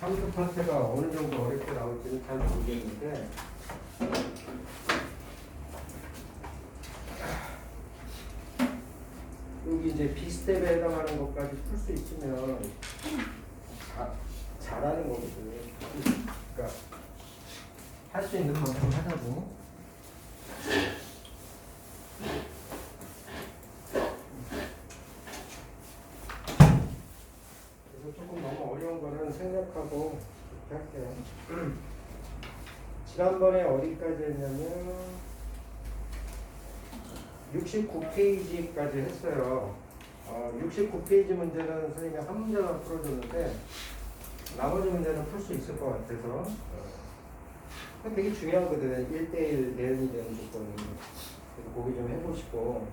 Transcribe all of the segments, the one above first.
함수 파트가 어느 정도 어렵게 나올지는 잘 모르겠는데 여기 이제 비스텝에 해당하는 것까지 풀 수 있으면 잘하는 거거든요. 그러니까 할 수 있는 만큼 하자고. 그래서 조금 너무 어려운 거는 생략하고 이렇게 할게요. 지난번에 어디까지 했냐면 69페이지까지 했어요. 69페이지 문제는 선생님이 한 문제만 풀어줬는데 나머지 문제는 풀 수 있을 것 같아서 되게 중요하거든요. 1대1 내연이 되는 조건이. 그래서 거기 좀 해보시고.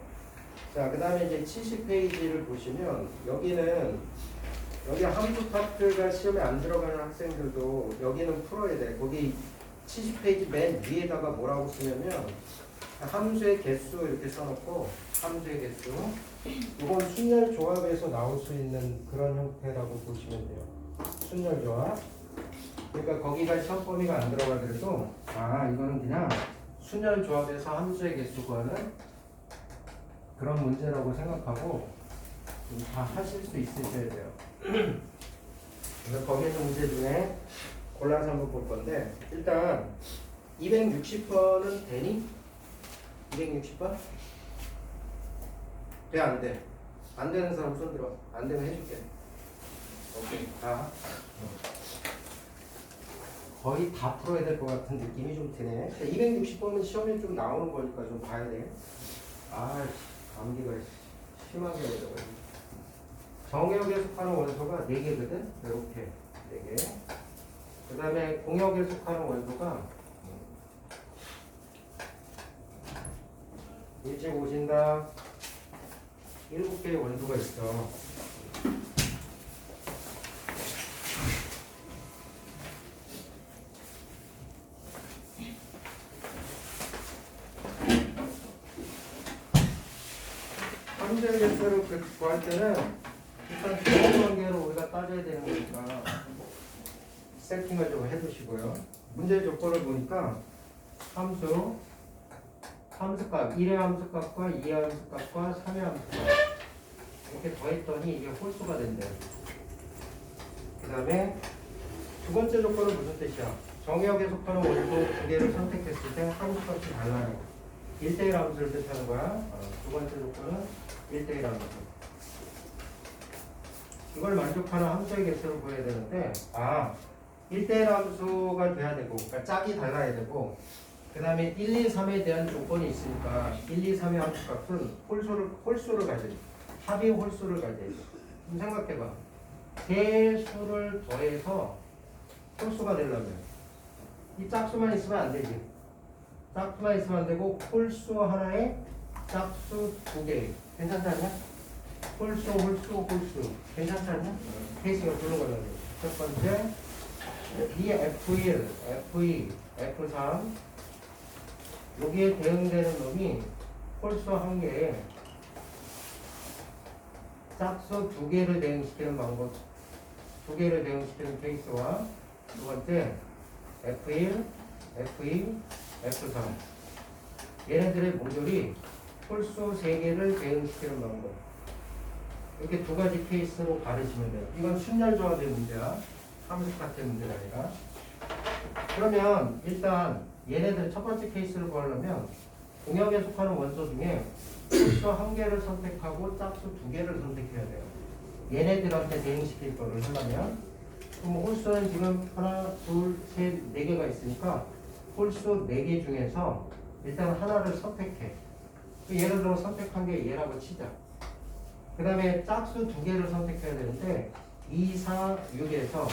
자, 그 다음에 이제 70페이지를 보시면 여기 함수 파트가 시험에 안 들어가는 학생들도 여기는 풀어야 돼. 거기 70페이지 맨 위에다가 뭐라고 쓰냐면 함수의 개수 이렇게 써놓고 함수의 개수 이건 순열 조합에서 나올 수 있는 그런 형태라고 보시면 돼요. 순열 조합. 그러니까 거기가 시험 범위가 안 들어가더라도 이거는 그냥 순열 조합에서 함수의 개수 구하는 그런 문제라고 생각하고 다 하실 수 있으셔야 돼요. 그래서 거기 있는 문제 중에 골라서 한번 볼 건데 일단 260번은 되니? 260번? 돼? 안 돼? 안 되는 사람 손 들어. 안 되면 해줄게. 오케이. 다. 거의 다 풀어야 될 것 같은 느낌이 좀 드네. 260번은 시험에 좀 나오는 거니까 좀 봐야 돼. 감기가 심하게 오더라고요. 정역에 속하는 원소가 4개거든? 이렇게 4개. 그 다음에 공역에 속하는 원소가 일찍 오신다 7개의 원소가 있어. 함수의 개수를 구할 때는 일단 기본 관계로 우리가 따져야 되는 거니까 세팅을 좀 해두시고요. 문제 조건을 보니까 함수값 1의 함수값과 2의 함수값과 3의 함수값 이렇게 더했더니 이게 홀수가 된대요. 그 다음에 두 번째 조건은 무슨 뜻이야? 정역에 속하는 원소 두 개를 선택했을 때 함수값이 달라요. 1대1 함수를 뜻하는 거야. 두 번째 조건은 1대1 함수. 이걸 만족하는 함수의 개수를 구해야 되는데 1대1 함수가 돼야 되고 그러니까 짝이 달라야 되고 그 다음에 1, 2, 3에 대한 조건이 있으니까 1, 2, 3의 함수값은 홀수를 가져야 돼. 합의 홀수를 가져야 돼. 좀 생각해봐. 개수를 더해서 홀수가 되려면 이 짝수만 있으면 안 되지. 짝수만 있으면 안 되고 홀수 하나에 짝수 2개. 괜찮지 않냐? 홀수 괜찮지 않냐? 케이스가 두는 거잖아. 첫 번째 이 F1, F2, F3 여기에 대응되는 놈이 홀수 1개에 짝수 2개를 대응시키는 방법 2개를 대응시키는 케이스와 두 번째 F1, F2, F3 얘네들의 모듈이 홀수 3개를 대응시키는 방법 이렇게 두 가지 케이스로 가르치면 돼요. 이건 순열 조합의 문제야. 함수 파트의 문제가 아니라. 그러면 일단 얘네들 첫 번째 케이스를 구하려면 공역에 속하는 원소 중에 홀수 1개를 선택하고 짝수 2개를 선택해야 돼요. 얘네들한테 대응시킬 거를 하려면 그럼 홀수는 지금 하나, 둘, 셋, 4개가 있으니까 홀수 4개 중에서 일단 하나를 선택해. 예를 들어 선택한 게 얘라고 치자. 그 다음에 짝수 2개를 선택해야 되는데 2, 4, 6에서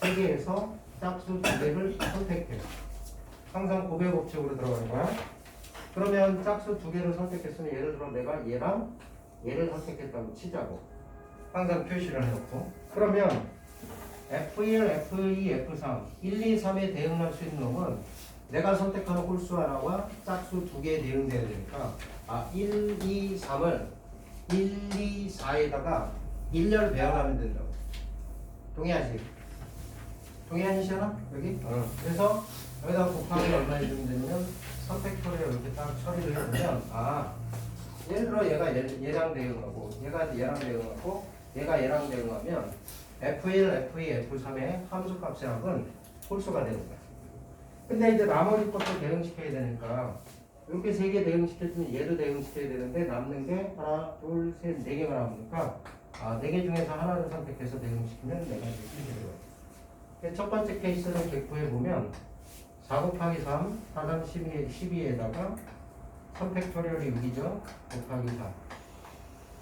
3개에서 짝수 2개를 선택해. 항상 고배 법칙으로 들어가는 거야. 그러면 짝수 2개를 선택했으면 예를 들어 내가 얘랑 얘를 선택했다고 치자고. 항상 표시를 해놓고. 그러면 F1, F2, F3 1, 2, 3에 대응할 수 있는 놈은 내가 선택하는 홀수 하나와 짝수 2개에 대응돼야 되니까 1, 2, 3을 1, 2, 4에다가 1렬 배열하면 된다고. 동의하지? 동의하시잖아? 여기? 그래서 여기다 곱하기 얼마 해주면 되냐면 3팩토리얼 이렇게 딱 처리를 해주면 예를 들어 얘랑 대응하고 얘가 얘랑 대응하고 얘가 얘랑 대응하면 F1, F2, F3의 함수값이랑은 홀수가 되는 거야. 근데 이제 나머지 것도 대응시켜야 되니까 이렇게 세 개 대응시켰으면 얘도 대응시켜야 되는데 남는 게 하나, 둘, 셋, 네 개가 남으니까 네 개 중에서 하나를 선택해서 대응시키면 내가 이렇게 되는 첫 번째 케이스를 객부해 보면 4 곱하기 3, 4, 3, 12에다가 3팩토리얼이 6이죠. 곱하기 4.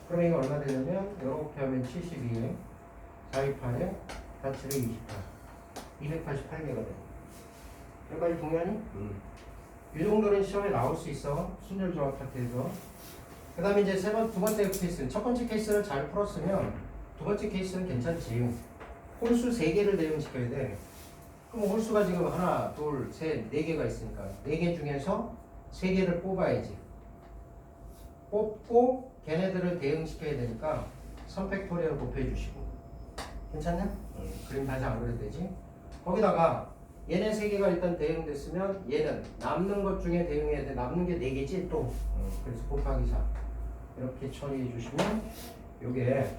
그럼 이거 얼마 되냐면 이렇게 하면 72에 428에 47에 28. 288개가 돼. 여기까지 동의하니? 이 정도는 시험에 나올 수 있어. 순열 조합 파트에서. 그 다음에 이제 두 번째 케이스는 첫 번째 케이스를 잘 풀었으면 두 번째 케이스는 괜찮지. 홀수 3개를 대응시켜야 돼. 그럼 홀수가 지금 하나, 둘, 셋, 4개가 있으니까 4개 중에서 3개를 뽑아야지. 뽑고 걔네들을 대응시켜야 되니까 3팩토리얼 곱해주시고. 괜찮냐? 그림 다시 안 그려도 되지? 거기다가 얘네 3개가 일단 대응됐으면 얘는 남는 것 중에 대응해야 돼. 남는 게 4개지 또. 그래서 곱하기 4 이렇게 처리해 주시면 요게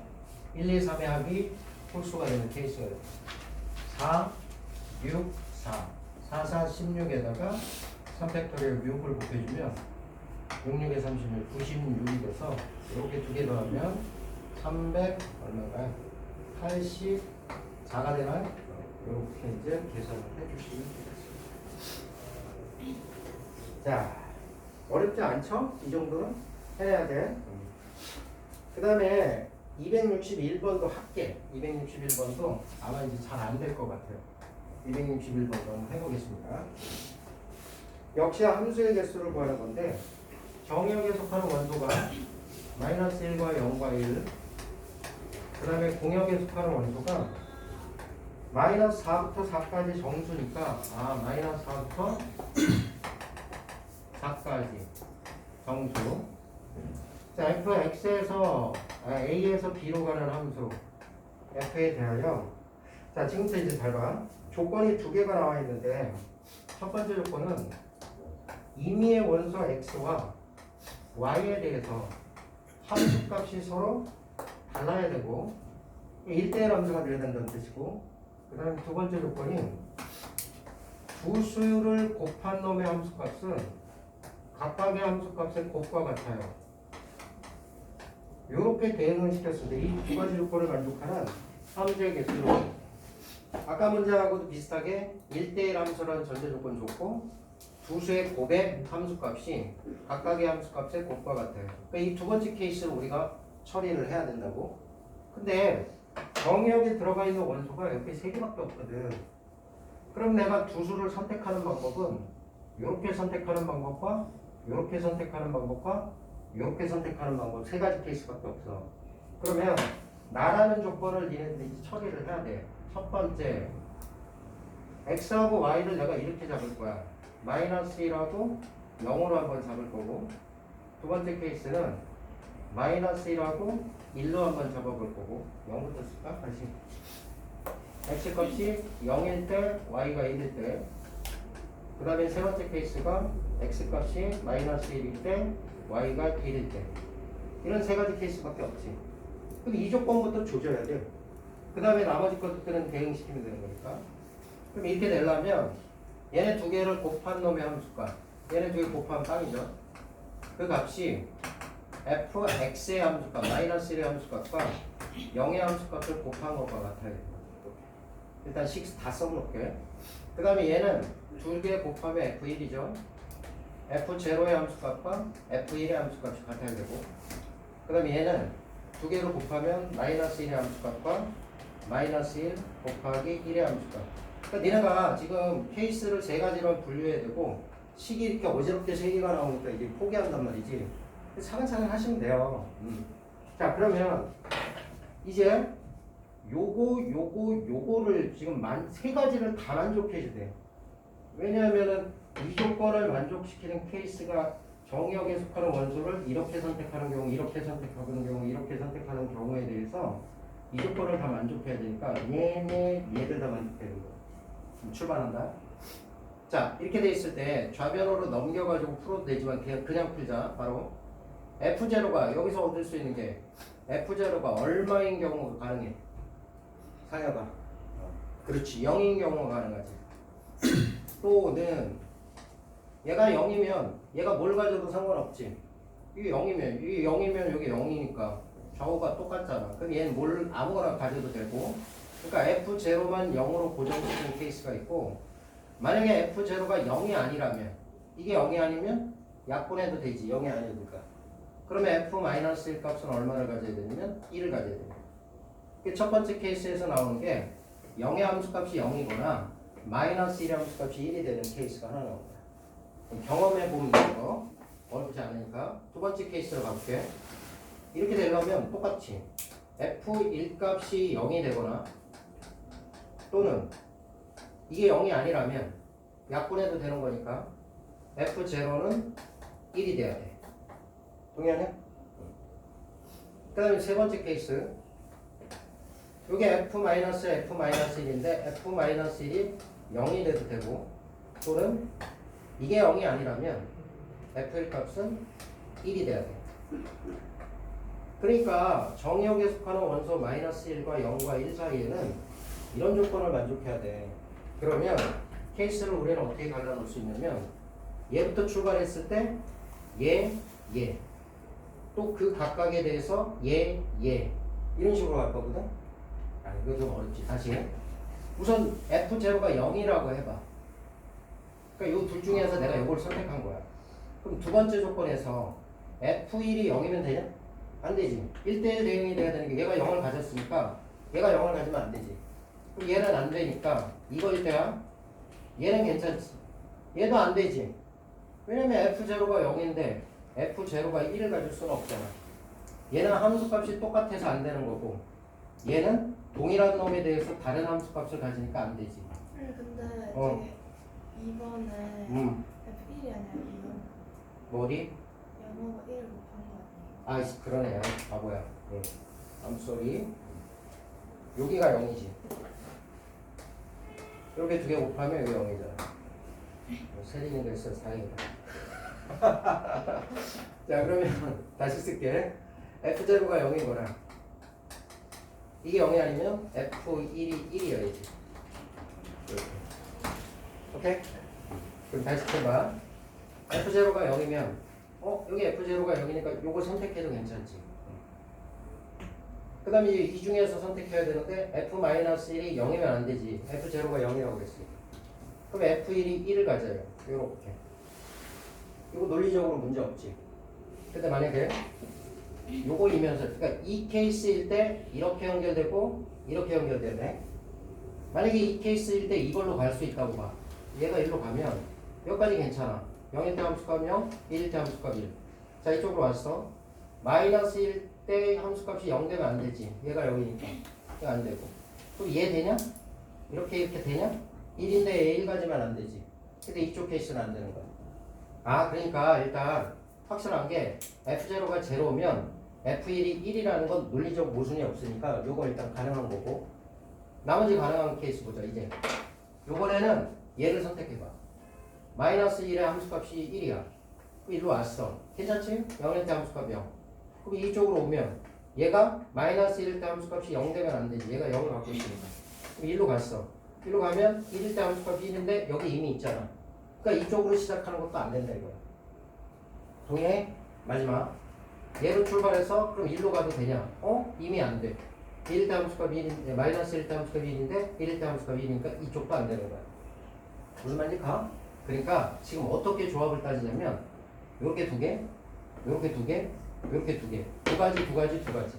1, 2, 3의 합이 홀수가 되는 케이스가 돼요. 4, 6, 4 4, 4, 16에다가 3팩토리얼 6을 곱해주면 6, 6에 36, 96이 돼서 이렇게 두 개 더하면 300 얼마가 84가 되나요? 이렇게 이제 계산을 해주시면 되겠습니다. 자, 어렵지 않죠? 이 정도는 해야 돼. 그 다음에 261번도 할게. 261번도 아마 이제 잘 안 될 것 같아요. 261번도 한번 해보겠습니다. 역시 함수의 개수를 구하는 건데 정역에 속하는 원소가 마이너스 1과 0과 1, 그 다음에 공역에 속하는 원소가 마이너스 4부터 4까지 정수니까 마이너스 4부터 4까지 정수. 자, fx에서 a에서 b로 가는 함수 f에 대하여 자, 지금부터 이제 잘 봐. 조건이 두 개가 나와 있는데 첫 번째 조건은 임의의 원소 x와 y에 대해서 함수값이 서로 달라야 되고 1대1 함수가 되어야 된다는 뜻이고, 그 다음에 두 번째 조건이 두 수를 곱한 놈의 함수값은 각각의 함수값의 곱과 같아요. 이렇게 대응을 시켰을 때 이 두 가지 조건을 만족하는 함수의 개수로 아까 문제하고도 비슷하게 1대1 함수라는 전제 조건 좋고 두 수의 곱의 함수값이 각각의 함수값의 곱과 같아요. 그러니까 이 두 번째 케이스를 우리가 처리를 해야 된다고. 근데 정의역에 들어가 있는 원소가 이렇게 3개밖에 없거든. 그럼 내가 두 수를 선택하는 방법은 이렇게 선택하는 방법과 이렇게 선택하는 방법과 이렇게 선택하는 방법 3가지 케이스밖에 없어. 그러면 나라는 조건을 니네들이 처리를 해야 돼. 첫 번째, x하고 y를 내가 이렇게 잡을 거야. 마이너스 1하고 0으로 한번 잡을 거고, 두 번째 케이스는 마이너스 1하고 1로 한번 잡아볼 거고, 0부터 쓸까? 다시. x 값이 0일 때, y가 1일 때, 그 다음에 세 번째 케이스가 x 값이 마이너스 1일 때, y가 1일 때. 이런 3가지 케이스밖에 없지. 그럼 이 조건부터 조져야 돼. 그 다음에 나머지 것들은 대응시키면 되는 거니까. 그럼 이렇게 내려면 얘네 두 개를 곱한 놈의 함수값, 얘네 두 개 곱하면 땅이죠. 그 값이 fx의 함수값, 마이너스 1의 함수값과 0의 함수값을 곱한 것과 같아요. 일단 식 다 써놓을게. 그 다음에 얘는 두 개 곱하면 f1이죠. f0의 함수값과 f1의 함수값이 같아야 되고, 그 다음에 얘는 두 개로 곱하면 마이너스 1의 함수값과 마이너스 1 곱하기 1의 함수값. 그러니까 니네가 지금 케이스를 3가지로 분류해야 되고 식이 이렇게 어지럽게 3개가 나오니까 이게 포기한단 말이지. 차근차근 하시면 돼요. 자, 그러면 이제 요거를 지금 3가지를 다 만족해야 돼. 왜냐하면은 이 조건을 만족시키는 케이스가 정역에 속하는 원소를 이렇게 선택하는 경우, 이렇게 선택하는 경우, 이렇게 선택하는 경우에 대해서 이 조건을 다 만족해야 되니까 얘들 다 만족해야 되는 거야. 출발한다. 자, 이렇게 돼 있을 때 좌변으로 넘겨가지고 풀어도 되지만 그냥 풀자. 바로 F0가 여기서 얻을 수 있는 게 F0가 얼마인 경우가 가능해? 상여가. 그렇지. 0인 경우가 가능하지. 또는 얘가 0이면 얘가 뭘 가져도 상관없지. 이게 0이면 여기 0이니까 좌우가 똑같잖아. 그럼 얘는 뭘 아무거나 가져도 되고. 그러니까 F0만 0으로 고정시키는 케이스가 있고, 만약에 F0가 0이 아니라면, 이게 0이 아니면 약분해도 되지. 0이 아니니까. 그러면 F-1 값은 얼마를 가져야 되냐면 1을 가져야 됩니다. 첫 번째 케이스에서 나오는 게 0의 함수값이 0이거나 마이너스 1의 함수값이 1이 되는 케이스가 하나 나옵니다. 경험해보면 되고 어렵지 않으니까 두 번째 케이스로 가볼게. 이렇게 되려면 똑같이 F1 값이 0이 되거나 또는 이게 0이 아니라면 약분해도 되는 거니까 F0는 1이 돼야 돼. 동의하냐? 그 다음에 세 번째 케이스. 이게 F-1인데 F-1이 0이 돼도 되고 또는 이게 0이 아니라면 F1 값은 1이 돼야 돼. 그러니까 정의역에 속하는 원소 마이너스 1과 0과 1 사이에는 이런 조건을 만족해야 돼. 그러면 케이스를 우리는 어떻게 갈라놓을 수 있냐면 얘부터 출발했을 때 얘, 얘. 또 그 각각에 대해서 얘, 얘. 이런 식으로 갈 거거든? 아, 이거 좀 어렵지. 다시. 우선 F0가 0이라고 해봐. 그러니까 이 둘 중에서 내가 이걸 선택한 거야. 그럼 두 번째 조건에서 F1이 0이면 되냐? 안 되지. 1대1 대응이 돼야 되는 게 얘가 0을 가졌으니까 얘가 0을 가지면 안 되지. 그럼 얘는 안 되니까 이거일 때야 얘는 괜찮지. 얘도 안 되지. 왜냐면 F0가 0인데 F0가 1을 가질 수는 없잖아. 얘는 함수값이 똑같아서 안 되는 거고 얘는 동일한 놈에 대해서 다른 함수값을 가지니까 안 되지. 근데 되게 이번에 F1이 아니라 2번 뭐리? 영어가 1을 못한 거 아니에요? 아, 그러네. 바보야. 응. I'm sorry. 여기가 0이지. 이렇게 두 개 곱하면 여기 0이잖아. 세리는 거 있어서 다행이다. 자, 그러면 다시 쓸게. F0가 0이거나 이게 0이 아니면 F1이 1이어야지. 이렇게. 오케이? 그럼 다시 해봐. F0가 0이면 여기 F0가 0이니까 요거 선택해도 괜찮지. 그 다음에 이 중에서 선택해야 되는데 F-1이 0이면 안 되지. F0가 0이라고 그랬으니까. 그럼 F1이 1을 가져요. 요렇게. 이거 논리적으로 문제 없지. 근데 만약에 요거이면서, 그러니까 이 케이스일 때 이렇게 연결되고 이렇게 연결돼야 돼. 만약에 이 케이스일 때 이걸로 갈 수 있다고 봐. 얘가 일로 가면 여기까지 괜찮아. 0일 때 함수값 0, 1일 때 함수값 1. 자, 이쪽으로 왔어. 마이너스 1 때 함수값이 0 되면 안 되지. 얘가 0이니까. 얘가 안 되고. 그럼 얘 되냐? 이렇게 되냐? 1인데 얘 1 가지면 안 되지. 근데 이쪽 케이스는 안 되는 거야. 아, 그러니까 일단 확실한 게 F0가 0면 F1이 1이라는 건 논리적 모순이 없으니까 요거 일단 가능한 거고, 나머지 가능한 케이스 보자. 이제 요번에는 얘를 선택해봐. 마이너스 1의 함수값이 1이야. 그럼 일로 왔어. 괜찮지? 0일 때 함수값 0. 그럼 이쪽으로 오면 얘가 마이너스 1일 때 함수값이 0 되면 안 되지. 얘가 0을 갖고 있으니까. 그럼 일로 갔어. 일로 가면 1일 때 함수값이 1인데 여기 이미 있잖아. 그러니까 이쪽으로 시작하는 것도 안 된다 이거야. 동의해? 마지막. 얘로 출발해서 그럼 1로 가도 되냐? 이미 안 돼. 1일 때 함수값 1인데 마이너스 1일 때 함수값 1인데 1일 때 함수값 1이니까 이쪽도 안 되는 거야. 무슨 말인지 가? 그러니까 지금 어떻게 조합을 따지냐면 요렇게 두 개, 요렇게 두 개, 요렇게 두 개. 두 가지, 두 가지, 두 가지.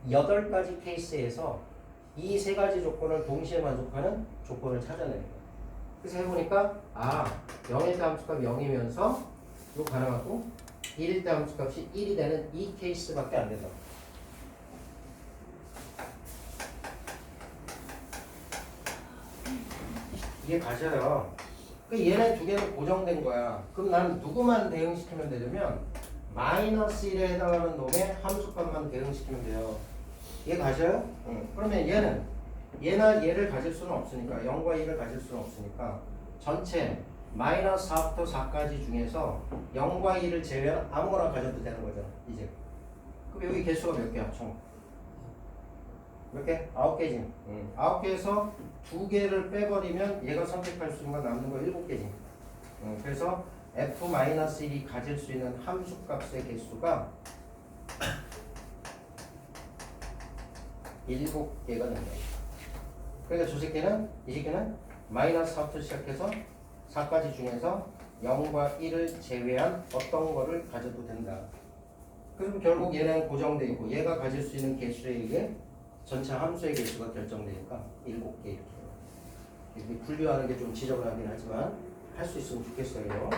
8가지 케이스에서 이 세 가지 조건을 동시에 만족하는 조건을 찾아내는 거야. 그래서 해보니까 0일 때 함수값 0이면서 이거 가능하고 1일 때 함수값이 1이 되는 이 케이스밖에 안 된다. 이게 가셔요. 얘네 두 개는 고정된 거야. 그럼 나는 누구만 대응시키면 되냐면 마이너스 1에 해당하는 놈의 함수값만 대응시키면 돼요. 얘 가셔요? 응. 그러면 얘는 얘나 얘를 가질 수는 없으니까 0과 2를 가질 수는 없으니까 전체 마이너스 4부터 4까지 중에서 0과 2를 제외한 아무거나 가져도 되는 거잖아 이제. 그럼 여기 개수가 몇 개야 총? 몇 개? 9개지. 9개에서 2개를 빼버리면 얘가 선택할 수 있는 건 남는 거 7개지. 그래서 f-1이 가질 수 있는 함수값의 개수가 7개가 된다. 그러니까 이 새끼는 마이너스 4부터 시작해서 4까지 중에서 0과 1을 제외한 어떤 거를 가져도 된다. 그럼 결국 얘는 고정되어 있고 얘가 가질 수 있는 개수에 의해 전체 함수의 개수가 결정되니까 7개 이렇게 분류하는 게 좀 지저분하긴 하지만 할 수 있으면 좋겠어요.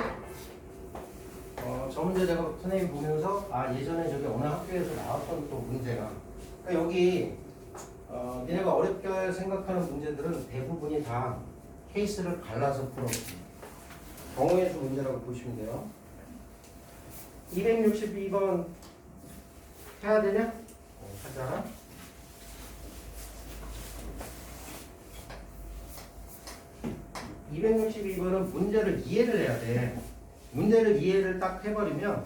저 문제 제가 선생님 보면서 예전에 저기 어느 학교에서 나왔던 또 문제가 그러니까 여기 니네가 어렵게 생각하는 문제들은 대부분이 다 케이스를 갈라서 풀어 경우의 수 문제라고 보시면 돼요. 262번 해야 되냐? 하자. 262번은 문제를 이해를 해야 돼. 문제를 이해를 딱 해버리면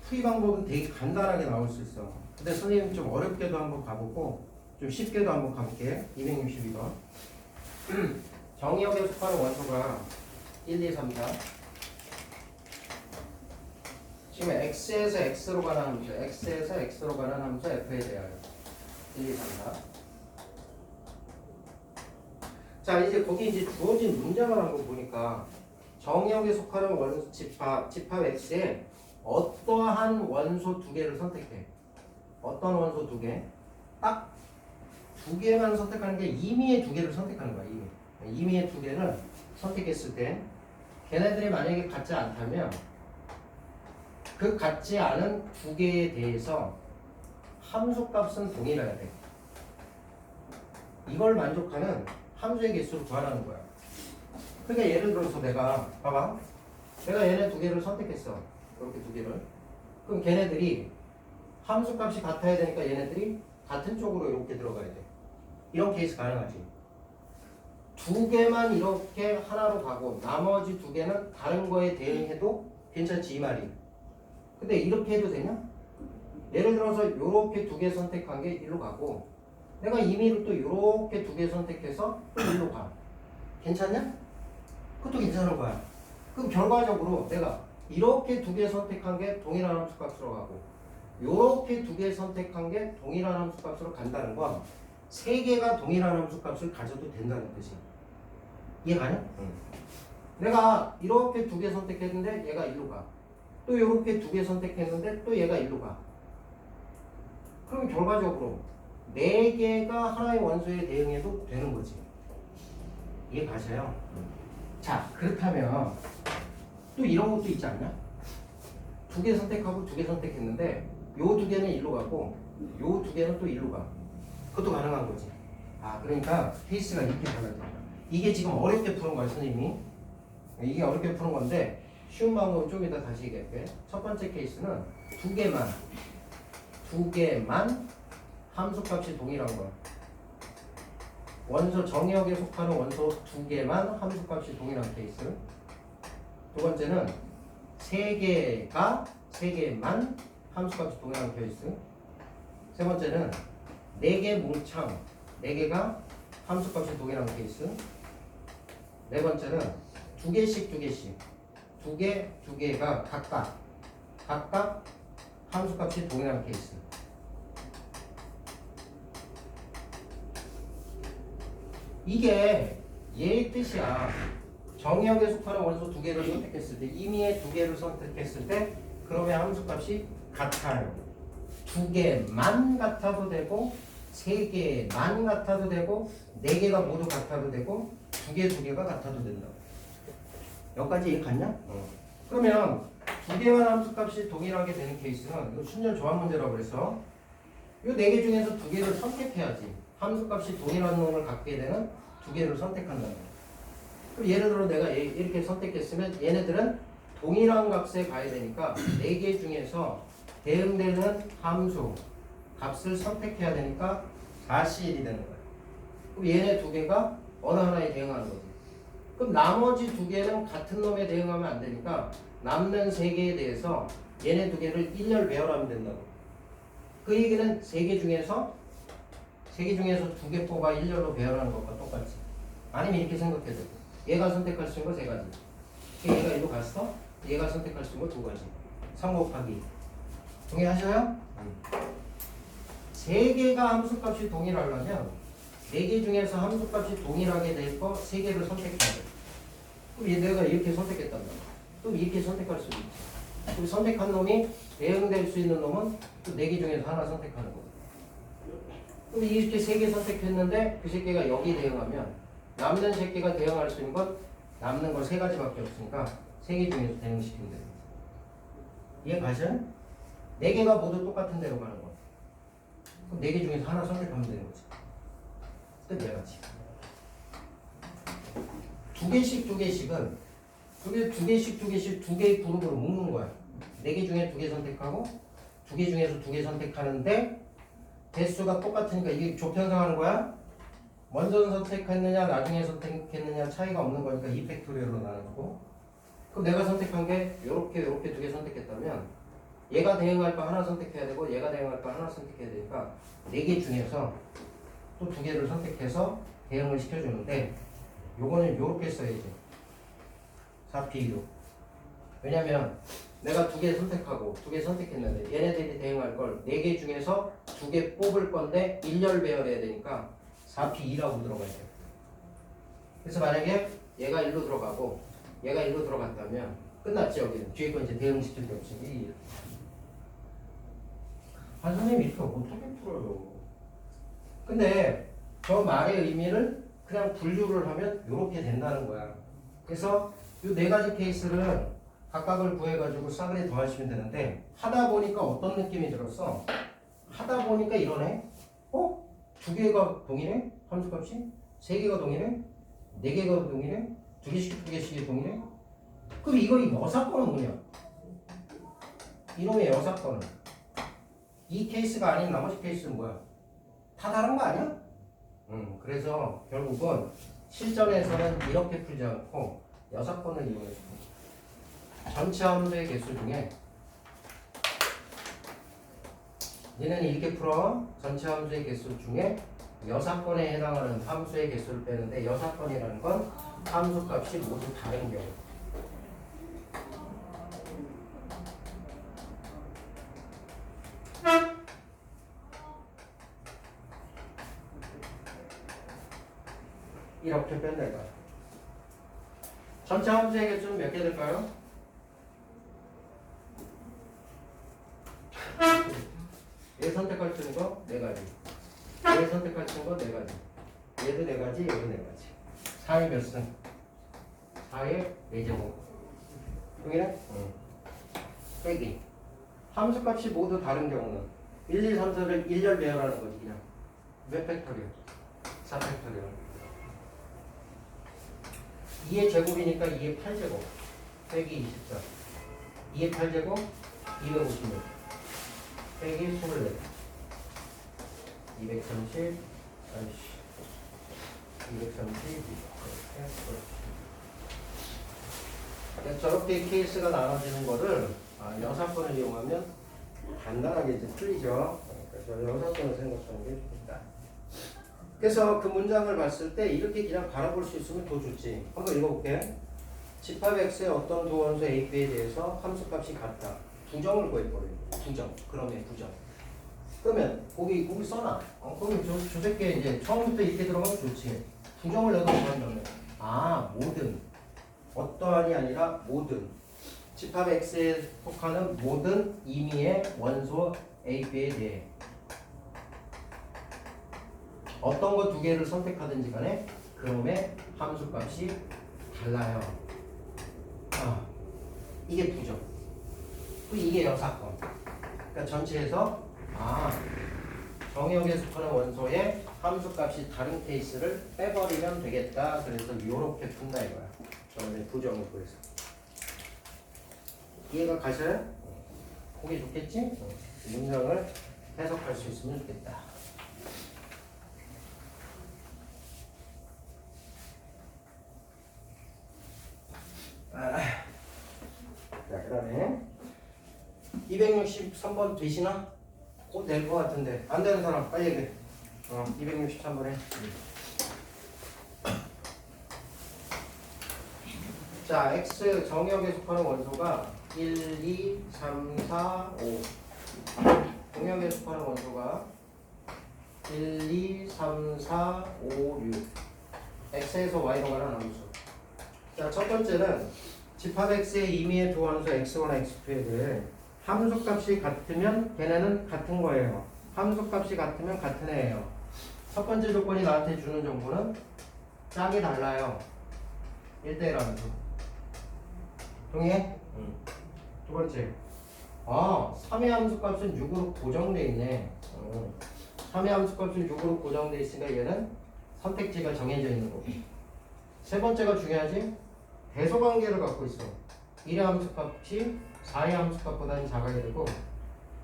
풀이 방법은 되게 간단하게 나올 수 있어. 근데 선생님 좀 어렵게도 한번 가보고 좀 쉽게도 한번 가볼게. 262번. 정의역에 속하는 원소가 1, 2, 3, 4. 지금 x에서 x로 가는 함수, x에서 x로 가는 함수 f에 대하여 1, 2, 3, 4. 자, 이제 거기 이제 주어진 문장을 한번 보니까 정의역에 속하는 원소 집합 x에 어떠한 원소 2개를 선택해. 어떤 원소 2개? 딱 2개만 선택하는 게 임의의 2개를 선택하는 거야. 임의의 2개를 선택했을 때 걔네들이 만약에 같지 않다면 그 같지 않은 2개에 대해서 함수값은 동일해야 돼. 이걸 만족하는 함수의 개수를 구하라는 거야. 그러니까 예를 들어서 내가 봐봐. 내가 얘네 2개를 선택했어. 이렇게 2개를. 그럼 걔네들이 함수값이 같아야 되니까 얘네들이 같은 쪽으로 이렇게 들어가야 돼. 이런 케이스 가능하지. 2개만 이렇게 하나로 가고 나머지 2개는 다른 거에 대응해도 괜찮지 이 말이. 근데 이렇게 해도 되냐? 예를 들어서 이렇게 2개 선택한 게 일로 가고 내가 임의로 또 이렇게 2개 선택해서 또 일로 가. 괜찮냐? 그것도 괜찮은 거야. 그럼 결과적으로 내가 이렇게 2개 선택한 게 동일한 함수값으로 가고 이렇게 2개 선택한 게 동일한 함수값으로 간다는 건 3개가 동일한 함수값을 가져도 된다는 뜻이. 이해가냐? 응. 내가 이렇게 2개 선택했는데 얘가 일로 가. 또 이렇게 2개 선택했는데 또 얘가 일로 가. 그럼 결과적으로 4개가 하나의 원소에 대응해도 되는 거지. 이해 가셔요? 자, 그렇다면 또 이런 것도 있지 않냐? 2개 선택하고 2개 선택했는데 요 2개는 일로 가고 요 2개는 또 일로 가. 그것도 가능한 거지. 그러니까 케이스가 이렇게 달라집니다. 이게 지금 어렵게 푸는 거야, 선생님이. 이게 어렵게 푸는 건데 쉬운 방법은 좀 이따 다시 얘기할게. 첫 번째 케이스는 2개만 함수값이 동일한 거야. 원소 정의역에 속하는 원소 2개만 함수값이 동일한 케이스. 두 번째는 3개만 함수값이 동일한 케이스. 세 번째는 4개 뭉창 4개가 함수값이 동일한 케이스. 네 번째는 2개씩 2개가 각각 함수값이 동일한 케이스. 이게 얘의 뜻이야. 정의역에 속하는 원소 2개를 선택했을 때 임의의 2개를 선택했을 때 그러면 함수값이 같아요. 2개만 같아도 되고 3개만 같아도 되고 4개가 모두 같아도 되고 2개가 같아도 된다. 여기까지 이해 갔냐? 그러면 2개만 함수값이 동일하게 되는 케이스는 이거 순전 조합 문제라고 그래서 이 4개 중에서 2개를 선택해야지. 함수값이 동일한 놈을 갖게 되는 2개를 선택한다는 거야. 그럼 예를 들어 내가 이렇게 선택했으면 얘네들은 동일한 값에 가야 되니까 4개 중에서 대응되는 함수 값을 선택해야 되니까 4C1이 되는 거야. 그럼 얘네 두 개가 어느 하나에 대응하는 거지. 그럼 나머지 두 개는 같은 놈에 대응하면 안 되니까 남는 세 개에 대해서 얘네 두 개를 일렬 배열하면 된다고. 그 얘기는 세 개 중에서 두 개 뽑아 일렬로 배열하는 것과 똑같지. 아니면 이렇게 생각해도 돼. 얘가 선택할 수 있는 거 세 가지. 얘가 일로 갔어. 얘가 선택할 수 있는 거 두 가지. 3 곱하기. 동의하셔요? 세 개가 함수값이 동일하려면 네 개 중에서 함수값이 동일하게 될 거 세 개를 선택해야 돼. 그럼 얘 내가 이렇게 선택했단 말이야. 그럼 이렇게 선택할 수도 있지. 그럼 선택한 놈이 대응될 수 있는 놈은 또 네 개 중에서 하나 선택하는 거고. 그럼 이렇게 세 개 선택했는데 그 세 개가 여기 대응하면 남는 세 개가 대응할 수 있는 건 남는 거 세 가지밖에 없으니까 세 개 중에서 대응시키면 됩니다. 이해 가셔요? 네 개가 모두 똑같은 데로 가는 거. 그럼 네 개 중에서 하나 선택하면 되는 거지. 끝 얘가지. 두 개씩은 두 개씩 두 개의 그룹으로 묶는 거야. 네 개 중에 두 개 선택하고 두 개 중에서 두 개 선택하는데 대수가 똑같으니까 이게 조편성하는 거야. 먼저 선택했느냐 나중에 선택했느냐 차이가 없는 거니까 2팩토리얼로 나눠주고. 그럼 내가 선택한 게 요렇게 두 개 선택했다면 얘가 대응할 거 하나 선택해야 되고 얘가 대응할 거 하나 선택해야 되니까 네 개 중에서 또 두 개를 선택해서 대응을 시켜주는데 요거는 요렇게 써야지. 4P2로. 왜냐면 내가 두 개 선택하고 두 개 선택했는데 얘네들이 대응할 걸 네 개 중에서 두 개 뽑을 건데 일렬 배열해야 되니까 4P2라고 들어가야 돼요. 그래서 만약에 얘가 1로 들어가고 얘가 1로 들어갔다면 끝났지. 여기는 뒤에 건 이제 대응시킬 게 없으니. 아 선생님 이렇게 어떻게 풀어요? 근데 저 말의 의미를 그냥 분류를 하면 이렇게 된다는 거야. 그래서 이 네 가지 케이스를 각각을 구해가지고 싸그리 더하시면 되는데 하다 보니까 어떤 느낌이 들었어? 하다 보니까 이러네. 어? 두 개가 동일해? 함수값이? 세 개가 동일해? 네 개가 동일해? 두 개씩이 동일해? 그럼 이거 이 여사건은 뭐냐? 이놈의 여사건은 이 케이스가 아닌 나머지 케이스는 뭐야? 다 다른 거 아니야? 그래서 결국은 실전에서는 이렇게 풀지 않고 여사건을 이용해서 전체 함수의 개수 중에 얘는 이렇게 풀어. 전체 함수의 개수 중에 여사건에 해당하는 함수의 개수를 빼는데 여사건이라는 건 함수값이 모두 다른 경우. 이렇게 뺀다. 전체 함수의 개수는 몇 개 될까요? 얘 선택할 수 있는 거 4가지. 얘 선택할 수 있는 거 4가지. 얘도 4가지, 얘도 4가지. 4의 몇 승? 4의 4제곱. 동일해? 응. 빼기. 함수값이 모두 다른 경우는 1, 2, 3, 4를 일렬 배열하는 거지 그냥. 몇 팩토리얼? 4팩토리얼. 2의 제곱이니까 2의 8제곱. 빼기 24. 2의 8제곱 256. 빼기 24. 230. 232. 이렇게 저렇게 케이스가 나눠지는 거를 여사건을 이용하면 간단하게 이제 풀리죠. 그래서 여사건을 생각하는 게 좋다. 그래서 그 문장을 봤을 때 이렇게 그냥 바라볼 수 있으면 더 좋지. 한번 읽어볼게. 집합 X의 어떤 두 원수 A, B에 대해서 함수값이 같다. 부정을 구해버려요. 부정. 그러면 부정. 그러면 거기 써놔. 그러면 저 새끼 이제 처음부터 이렇게 들어가면 좋지. 부정을 내가 구한다면 모든. 어떠한이 아니라 모든. 집합 X에 속하는 모든 임의의 원소 A, B에 대해 어떤 거 두 개를 선택하든지 간에 그놈의 함수값이 달라요. 이게 부정. 이게 여사건. 그러니까 전체에서 정역에 속하는 원소의 함수값이 다른 케이스를 빼버리면 되겠다. 그래서 이렇게 푼다 이거야. 저는 부정을 구해서. 이해가 가셔요? 보기 좋겠지? 문장을 해석할 수 있으면 좋겠다. 263번 되시나? 곧 될 것 같은데 안 되는 사람 빨리 얘기해. 263번 해. 자, x 정의역에 속하는 원소가 1, 2, 3, 4, 5. 공역에 속하는 원소가 1, 2, 3, 4, 5, 6. x에서 y로 가는 함수. 자, 첫 번째는 집합 x의 임의의 두 원소 x1, x2에 대해 함수값이 같으면 걔네는 같은 거예요. 함수값이 같으면 같은 애예요. 첫 번째 조건이 나한테 주는 정보는 짝이 달라요. 1대1 함수. 동의해? 응. 두 번째. 3의 함수값은 6으로 고정돼 있네. 3의 함수값은 6으로 고정돼 있으니까 얘는 선택지가 정해져 있는 거고. 세 번째가 중요하지? 대소관계를 갖고 있어. 1의 함수값이 4의 함수값보다는 작아야 되고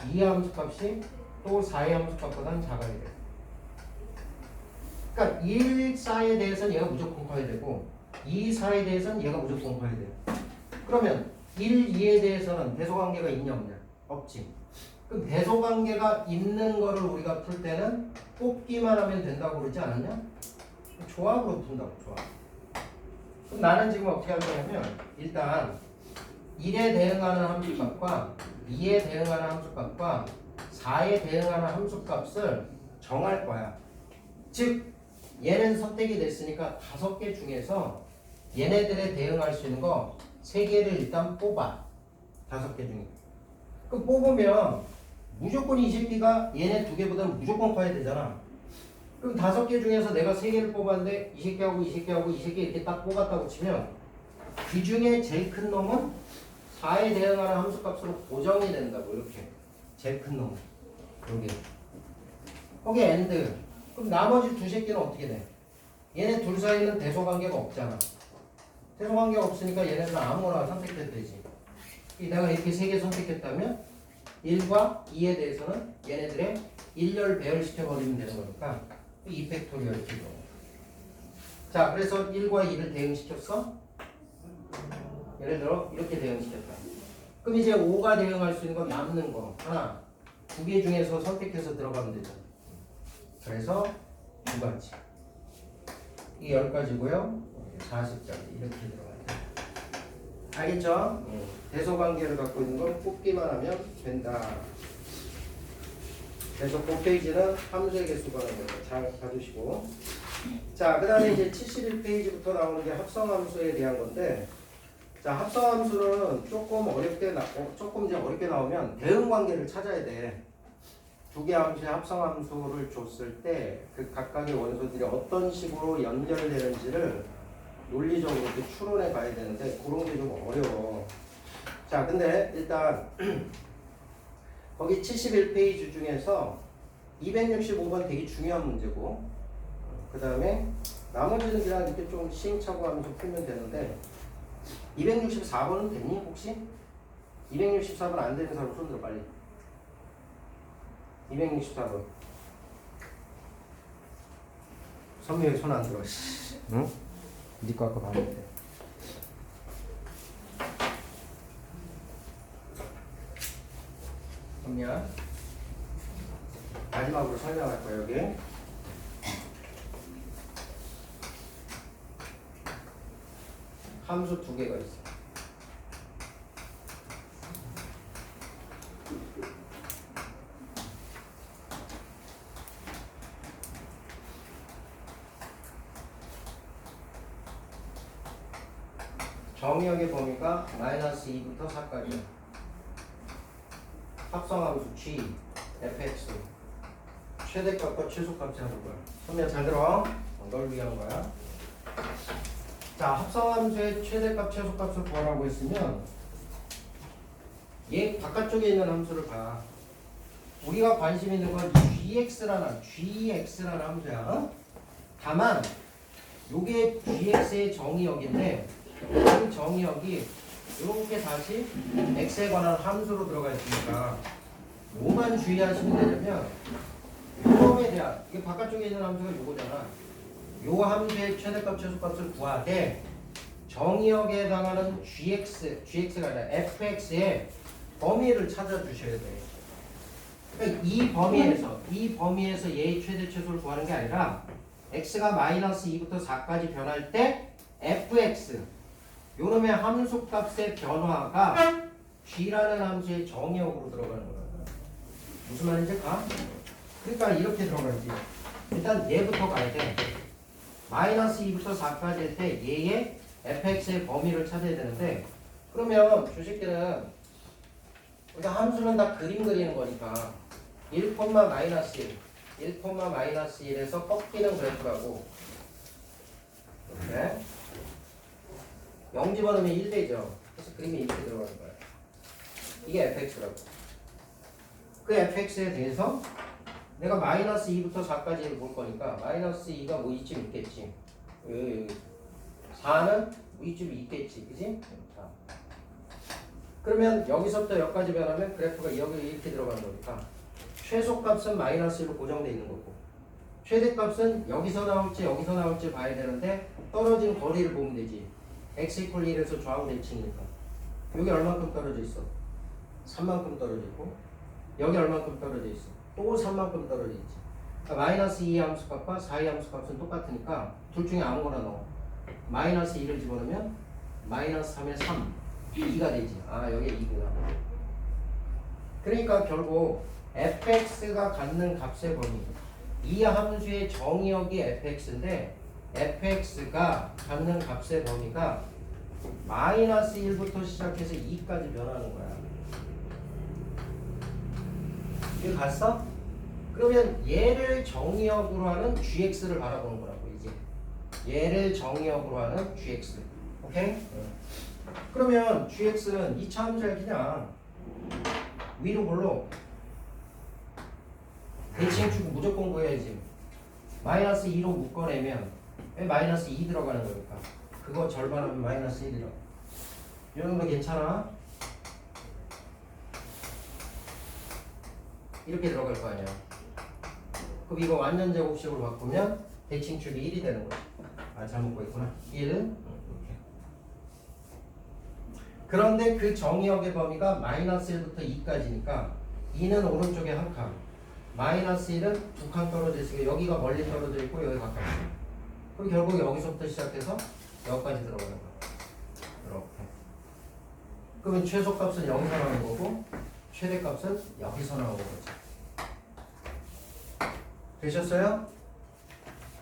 2의 함수값이 또 4의 함수값보다는 작아야 돼. 그러니까 1, 4에 대해서는 얘가 무조건 커야 되고 2, 4에 대해서는 얘가 무조건 커야 돼. 그러면 1, 2에 대해서는 대소관계가 있냐 없냐? 없지. 그럼 대소관계가 있는 거를 우리가 풀 때는 뽑기만 하면 된다고 그러지 않았냐? 조합으로 푼다고, 조합. 그럼 나는 지금 어떻게 할 거냐면 일단 1에 대응하는 함수값과 2에 대응하는 함수값과 4에 대응하는 함수값을 정할 거야. 즉 얘는 선택이 됐으니까 5개 중에서 얘네들에 대응할 수 있는 거 3개를 일단 뽑아. 5개 중에. 그럼 뽑으면 무조건 이 새끼가 얘네 2개보다는 무조건 커야 되잖아. 그럼 5개 중에서 내가 3개를 뽑았는데 이 새끼하고 이 새끼하고 이 새끼 이렇게 딱 뽑았다고 치면 그 중에 제일 큰 놈은 4에 대응하는 함수값으로 고정이 된다고. 이렇게 제일 큰 놈은 여기 거기 엔드. 그럼 나머지 두 새끼는 어떻게 돼? 얘네 둘 사이는 대소관계가 없잖아. 대소관계가 없으니까 얘네들은 아무거나 선택해도 되지. 내가 이렇게 3개 선택했다면 1과 2에 대해서는 얘네들의 1열 배열시켜버리면 되는 거니까 2팩토리얼 이렇게. 자, 그래서 1과 2를 대응시켰어? 예를 들어 이렇게 대응시켰다. 그럼 이제 5가 대응할 수 있는 건 남는 거 하나, 2개 중에서 선택해서 들어가면 되죠. 그래서 2가지. 이 10가지고요. 40짜리 이렇게 들어가야 돼. 알겠죠? 대소관계를 갖고 있는 건 뽑기만 하면 된다. 그래서 그 페이지는 함수의 개수가 나오는 거 잘 봐주시고. 자, 그 다음에 이제 71페이지부터 나오는 게 합성함수에 대한 건데, 자, 합성함수는 조금 이제 어렵게 나오면 대응관계를 찾아야 돼. 두 개 함수의 합성함수를 줬을 때 그 각각의 원소들이 어떤 식으로 연결되는지를 논리적으로 이렇게 추론해 가야 되는데 그런 게 좀 어려워. 자, 근데 일단 거기 71페이지 중에서 265번 되게 중요한 문제고, 그 다음에 나머지는 그냥 이렇게 좀 시행착오하면서 풀면 되는데 264번은 됐니 혹시? 264번 안 되는 사람 손들어 빨리. 264번. 선미 왜 손 안 들어? 응? 니거 아까 봤는데. 선미야. 마지막으로 설명할 거야 여기. 함수 2개가 있어. 정의역의 범위가 -2부터 4까지야. 합성함수 G, fx 최대값과 최소값이 하는 거야. 선미야 잘 들어. 널 위한 거야. 자, 합성함수의 최대값, 최소값을 구하라고 했으면 얘 바깥쪽에 있는 함수를 봐. 우리가 관심 있는 건 gx라는 함수야. 어? 다만 요게 gx의 정의역인데 그 정의역이 이렇게 다시 x에 관한 함수로 들어가 있으니까 뭐만 주의하시면 되냐면 요놈에 대한, 이게 바깥쪽에 있는 함수가 요거잖아. 요 함수의 최대값, 최소값을 구하되 정의역에 해당하는 gx가 아니라 fx의 범위를 찾아주셔야 돼. 그러니까 이 범위에서 얘의 최대 최소를 구하는 게 아니라 x가 마이너스 2부터 4까지 변할 때 fx 요놈의 함수값의 변화가 g라는 함수의 정의역으로 들어가는 거야. 무슨 말인지 가? 그러니까 이렇게 들어가지. 일단 얘부터 가야 돼. 마이너스 2부터 4까지 할 때 얘의 fx의 범위를 찾아야 되는데 그러면 주식들은 우리가 함수는 다 그림 그리는 거니까 1, 마이너스 1 마이너스 1에서 꺾이는 그래프라고 이렇게 0 집어넣으면 1 되죠. 그래서 그림이 이렇게 들어가는 거예요. 이게 fx라고. 그 fx에 대해서 내가 마이너스 2부터 4까지를 볼 거니까 마이너스 2가 뭐 이쯤 있겠지. 4는 뭐 이쯤 있겠지. 그지? 자. 그러면 여기서부터 여기까지 변하면 그래프가 여기 이렇게 들어가는 거니까 최소값은 마이너스 1로 고정되어 있는 거고 최대값은 여기서 나올지 봐야 되는데 떨어진 거리를 보면 되지. x 이퀄 1에서 좌우 대칭이니까 여기 얼만큼 떨어져 있어? 3만큼 떨어져 있고 여기 얼만큼 떨어져 있어? 또 3만큼 떨어져 있지. 그러니까 마이너스 2의 함수값과 4의 함수값은 똑같으니까 둘 중에 아무거나 넣어. 마이너스 2를 집어넣으면 마이너스 3에 3 2가 되지. 아 여기 2구나. 그러니까 결국 fx가 갖는 값의 범위 이 함수의 정의역이 fx인데 fx가 갖는 값의 범위가 마이너스 1부터 시작해서 2까지 변하는 거야. 이거 갔어? 그러면 얘를 정의역으로 하는 gx를 바라보는 거라고 이제. 얘를 정의역으로 하는 gx. 오케이? 그러면 gx는 2차 함수야 그냥 위로 볼로 대칭축 무조건 구해야지. 마이너스 2로 묶어내면 왜 마이너스 2 들어가는 거니까 그거 절반하면 마이너스 1이라고. 이 정도 괜찮아? 이렇게 들어갈 거 아니야. 그럼 이거 완전 제곱식으로 바꾸면 대칭축이 1이 되는 거야. 아 잘못 보였구나. 1 이렇게. 그런데 그 정의역의 범위가 마이너스 1부터 2까지니까 2는 오른쪽에 한 칸, 마이너스 1은 두 칸 떨어져 있으니까 여기가 멀리 떨어져 있고 여기 가까워. 그럼 결국 여기서부터 시작해서 여기까지 들어가는 거야. 이렇게. 그러면 최소값은 여기서 나오는 거고 최대값은 여기서 나오는 거지. 되셨어요?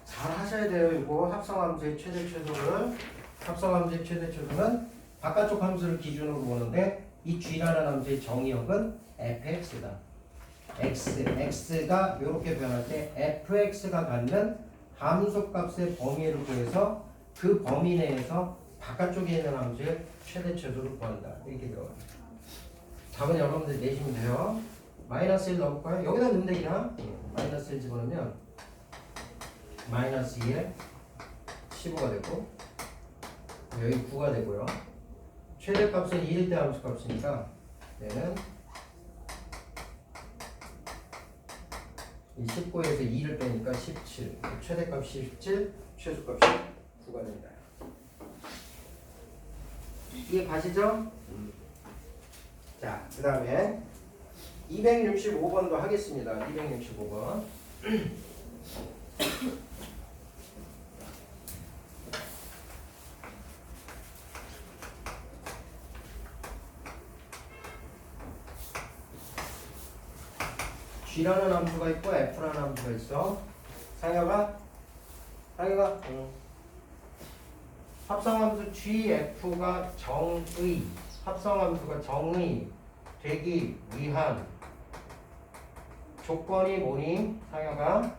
잘 하셔야 돼요. 이거 합성함수의 최대 최소를. 합성함수의 최대 최소는 바깥쪽 함수를 기준으로 보는데 이 g라는 함수의 정의역은 fx다. x가 이렇게 변할 때 fx가 갖는 함수값의 범위를 구해서 그 범위 내에서 바깥쪽에 있는 함수의 최대 최소를 구한다. 이렇게 들어가요. 답은 여러분들 내시면 돼요. 마이너스 1 넣을까요? 여기다 넣으면 되기나? 마이너스 1 집어넣으면 마이너스 2에 15가 되고 여기 9가 되고요. 최대값은 2일 때 함수값이니까 얘는 이 19에서 2를 빼니까 17. 최대값 17, 최소값이 9가 된다. 이해 가시죠? 자, 그 다음에 265번도 하겠습니다. 265번. g라는 함수가 있고 f라는 함수가 있어. 상혁아? 합성함수 gf가 정의, 합성함수가 정의 되기 위한 조건이 뭐니? 상혁아?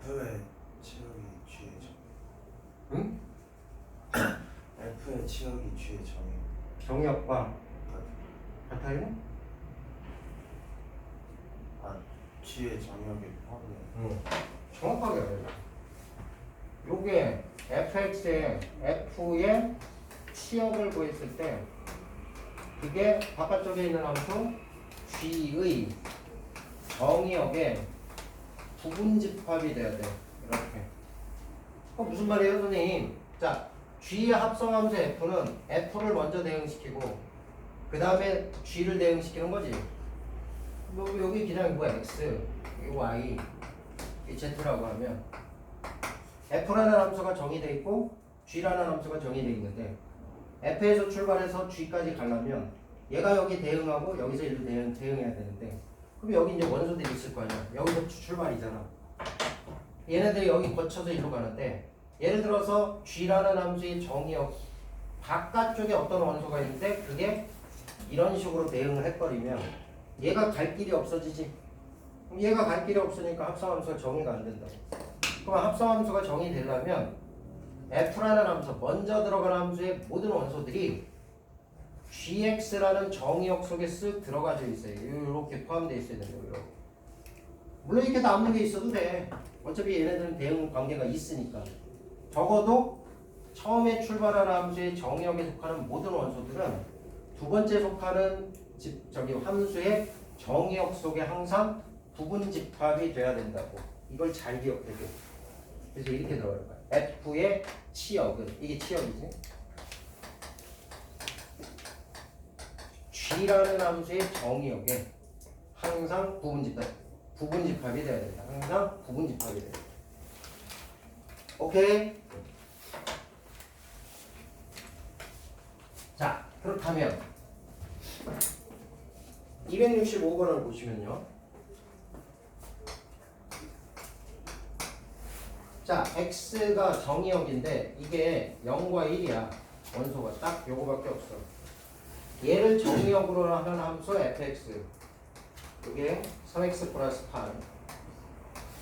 F의 치역이 G의 정. 응? F의 치역이 G의 정의. 정의역과 같아요? 아, G의 정의역이 포함돼. 응. 정확하게 알아요. 요게 fx의 f의 치역을 구했을 때 그게 바깥쪽에 있는 함수 g의 정의역의 부분 집합이 돼야 돼. 이렇게. 무슨 말이에요, 선생님? 자, G의 합성함수 F는 F를 먼저 대응시키고 그 다음에 G를 대응시키는 거지. 여기 그냥 뭐 X, 이거 Y, 이 Z라고 하면 F라는 함수가 정의되어 있고 G라는 함수가 정의되어 있는데 F에서 출발해서 G까지 가려면 얘가 여기 대응하고 여기서 일로 대응해야 되는데 그럼 여기 이제 원소들이 있을 거 아니야. 여기서 출발이잖아. 얘네들이 여기 거쳐서 일로 가는데 예를 들어서 G라는 함수의 정의역 바깥쪽에 어떤 원소가 있는데 그게 이런 식으로 대응을 해버리면 얘가 갈 길이 없어지지. 그럼 얘가 갈 길이 없으니까 합성함수가 정의가 안 된다고. 그럼 합성함수가 정의되려면 F라는 함수, 먼저 들어가는 함수의 모든 원소들이 GX라는 정의역 속에 쓱 들어가져 있어요. 이렇게 포함되어 있어야 된다고. 이렇게. 물론 이렇게 남는 게 있어도 돼. 어차피 얘네들은 대응 관계가 있으니까. 적어도 처음에 출발하는 함수의 정의역에 속하는 모든 원소들은 두 번째 속하는 함수의 정의역 속에 항상 부분 집합이 돼야 된다고. 이걸 잘 기억해 줘. 그래서 이렇게 들어갈 거야. F의 치역은 이게 치역이지. G라는 함수의 정의역에 항상 부분 집합이 돼야 된다. 항상 부분 집합이 돼야 된다. 오케이? 자, 그렇다면 265번을 보시면요. 자, X가 정의역인데 이게 0과 1이야. 원소가 딱 요거밖에 없어. 얘를 정의역으로 하는 함수 fx. 이게 3x 플러스 8.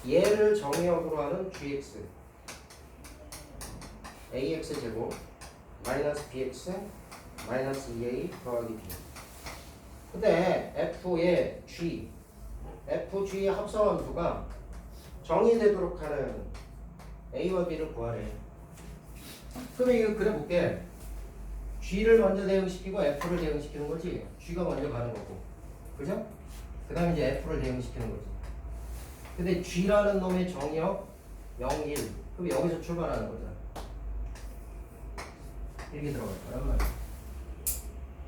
얘를 정의역으로 하는 gx. ax 제곱 마이너스 bx 마이너스 2a 더하기 b. 근데 f의 g, fg의 합성함수가 정의되도록 하는 a와 b를 구하래. 그러면 이거 그려볼게. g를 먼저 대응시키고 f를 대응시키는 거지. g가 먼저 가는 거고, 그죠? 그 다음에 이제 f를 대응시키는 거지. 근데 g라는 놈의 정의역 0, 1. 그럼 여기서 출발하는 거잖아. 이렇게 들어갈 거란 말이야.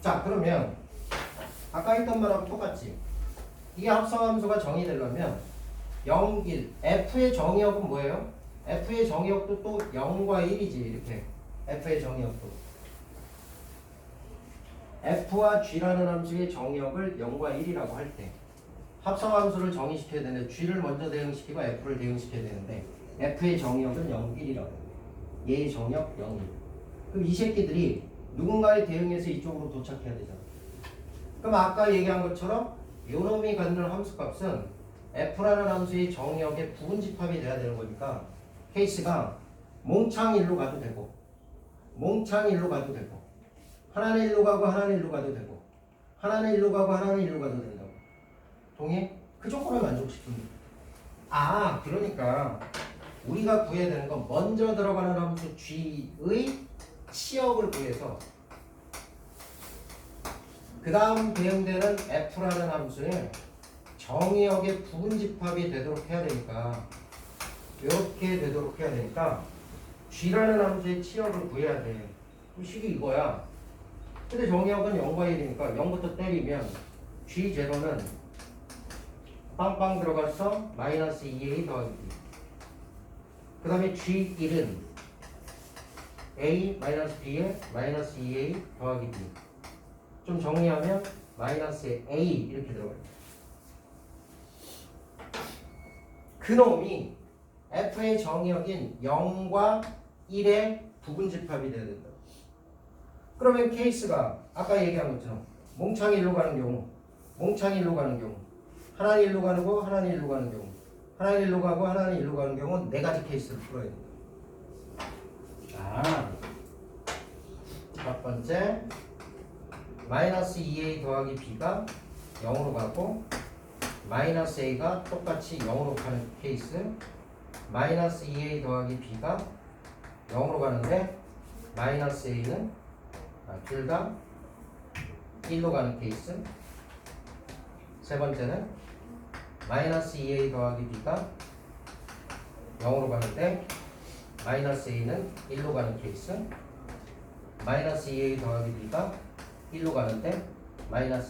자, 그러면 아까 했던 말하고 똑같지. 이게 합성함수가 정의되려면 0, 1. f의 정의역은 뭐예요? f의 정의역도 또 0과 1이지. 이렇게 f의 정의역도 f와 g라는 함수의 정의역을 0과 1이라고 할 때 합성함수를 정의시켜야 되는데 g를 먼저 대응시키고 f를 대응시켜야 되는데 f의 정의역은 0, 1이라고. 얘의 정의역 0, 1. 그럼 이 새끼들이 누군가에 대응해서 이쪽으로 도착해야 되잖아. 그럼 아까 얘기한 것처럼 요놈이 갖는 함수값은 f라는 함수의 정의역의 부분 집합이 돼야 되는 거니까 케이스가 몽창 일로 가도 되고 몽창 일로 가도 되고 하나는 일로 가고 하나는 일로 가도 되고 하나는 일로 가고 하나는 일로 가도 된다고. 동의해? 그 조건을 만족시킵니다. 아, 그러니까 우리가 구해야 되는 건 먼저 들어가는 함수 g의 치역을 구해서 그 다음 대응되는 f라는 함수에 정의역의 부분 집합이 되도록 해야 되니까 이렇게 되도록 해야 되니까 g라는 함수의 치역을 구해야 돼. 그 식이 이거야. 근데 정의역은 0과 1이니까 0부터 때리면 g0는 빵빵 들어가서 마이너스 2a 더하기 b. 그 다음에 g1은 a 마이너스 b에 마이너스 2a 더하기 b. 좀 정리하면 마이너스 a 이렇게 들어가요. 그놈이 f의 정의역인 0과 1의 부분 집합이 돼야 된다. 그러면 케이스가 아까 얘기한 것처럼 몽창이 일로 가는 경우, 몽창이 일로 가는 경우, 하나는 일로 가는 거, 하나는 일로 가는 경우, 하나는 일로 가고 하나는 일로 가는 경우는 네 가지 케이스를 풀어야 된다. 자, 첫 번째 마이너스 2a 더하기 b가 0으로 가고 마이너스 a가 똑같이 0으로 가는 케이스. 마이너스 2a 더하기 b가 0으로 가는데 마이너스 a는 둘 다 1로 가는 케이스. 세 번째는 마이너스 2a 더하기 b가 0으로 가는데 마이너스 a는 1로 가는 케이스. 마이너스 2a 더하기 b가 1로 가는데 마이너스